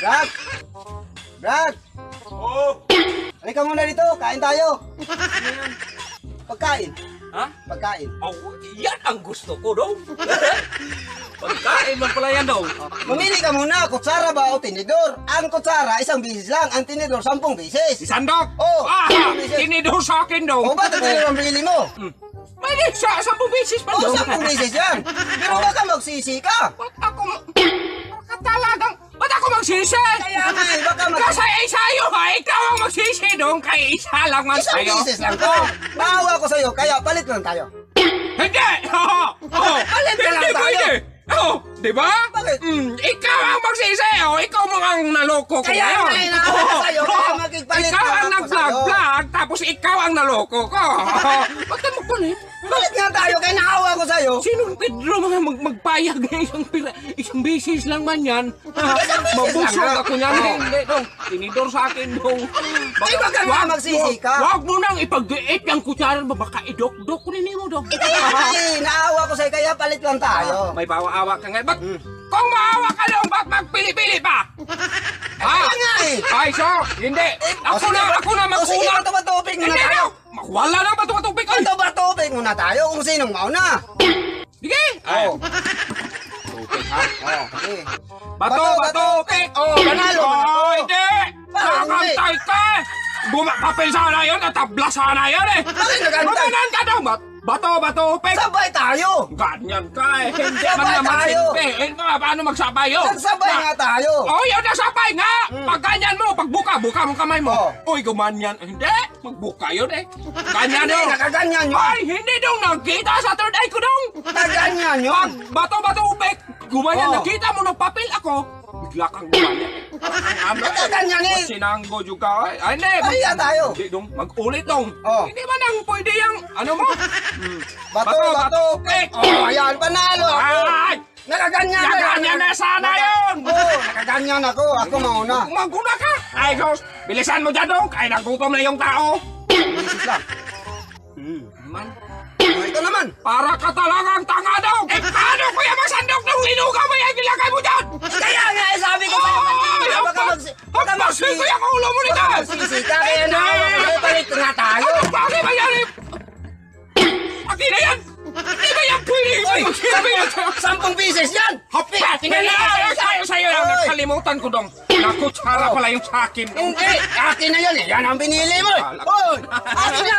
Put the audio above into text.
Brad! Brad! Oh! Halika muna dito, kain tayo. Pagkain. Ha? Pagkain. Oh, yan ang gusto ko, dong. Pagkain man pala yan, dong. Mamili ka muna, kutsara ba o tinidor? Ang kutsara, isang bisis lang. Ang tinidor, 10 bisis. Isandok? Oh, Ah! isang bisis. Tinidor sa akin, dong. O ba't tinidor ang binili mo? May sa 10 beses pa, O, dong. 10 bisis yan. Pero baka magsisi ka. Ba't ako... Talagang... Ba't ako magsisi? Kaya nga eh, baka Kasi sa'yo ha, ikaw ang magsisi dong, kay isa lang man Isang sa'yo. bisis lang to. Bawa ko sa'yo, kaya palit lang tayo. Hindi! Oo! Oo! Palit na lang Hindi tayo. pwede! Oo! Di ba? Bakit? Ikaw ang magsisi, oh! Ikaw mo ang naloko ko Kaya ngayon. nga inaawa ko sa'yo, kaya magigpalit Ikaw lang ang ako nag-vlog-vlog, tapos ikaw ang naloko ko. Ba't ka magpalit? Palit nga tayo, kaya naawa ko sa'yo. Sinong Pedro mga magpayag na isang bisis lang man yan? Mabusog lang, ha? ako niyan. Oo. Hindi, dong. Tinidor sa akin, dong. Ay, wag ka nga magsisi ka. Wag mo nang ipag-diit yung kutsara mo. Baka idok-dok ko rin mo, dong. Kaya nga eh, naawa ko sa'yo, kaya palit lang tayo. May bawa-awa ka nga. Ba't kung maawa ka lang, ba't magpili-pili pa? Kaya nga eh. Ay, so, hindi. Ako na O sige, magkulang. bato ba topic muna Hindi, tayo? dong. Wala na ba ito tubig? Ay, Bato ba topic muna tayo kung sinong mauna? sige. Ay, Oo. tubig, ha? Oo, sige. Bato, bato, pik! Oh, panalo man ako. Oh, hindi! Parang hindi. Nakakantay ka! Papel sana yun at tabla sana yun eh! Bakit nagantay? Maganan ka daw! Bato, bato, pik! Sabay tayo. Ganyan ka eh! Hindi Sabay man naman tayo. hindi! Eh, paano magsabay yun? Nagsabay nga tayo. Oh, yun nasabay nga! Pag ganyan mo, pagbuka, buka mo kamay mo. Oh. Uy, gumanyan. Hindi! Magbuka yun eh! Ganyan Hindi, yun! nakaganyan yun. Ay, hindi dong nagkita sa third eye ko dong! Nakaganyan yun. Pag bato-bato upik, gumanyan, Oh. nakita mo ng papel ako, bigla kang gumanyan. Nakaganyan eh. Sinanggo juga. Ay, hindi. Kaya tayo. Hindi dong, mag-ulit dong. Oh. Hindi man ang pwede yung, ano mo? Bato, bato, pik. Oh, ayan, panalo ako. Ay! Nakaganyan na. Nakaganyan na sana yun. Oo, nakaganyan ako. Ako mauna. Maguna ka. Ay, Diyos, bilisan mo dyan dong. Kaya nagutom na yung tao. Bisis lang. Man, Oh, ito naman. para ka talagang tanga dong. Eh, paano kuya masandok nung linugaw mo yung ilagay mo dyan? Kaya nga, eh, sabi ko sa'yo kanina, baka baka Magpasil ko yung ulo mo nito. magsisi ka, kaya naawa ko sa'yo, palit nga tayo. Ano bakit ba yan? Akin na yan! Hindi ba yan pwede? Oy, Sabi na 10 pieces yan. Happy! Tingnan na, Sa'yo lang, Oy. nakalimutan ko dong. Nakutsara Oh. pala yung sa akin. Hindi, akin na yan eh. Yan ang binili mo eh. Alam. Oy, akin na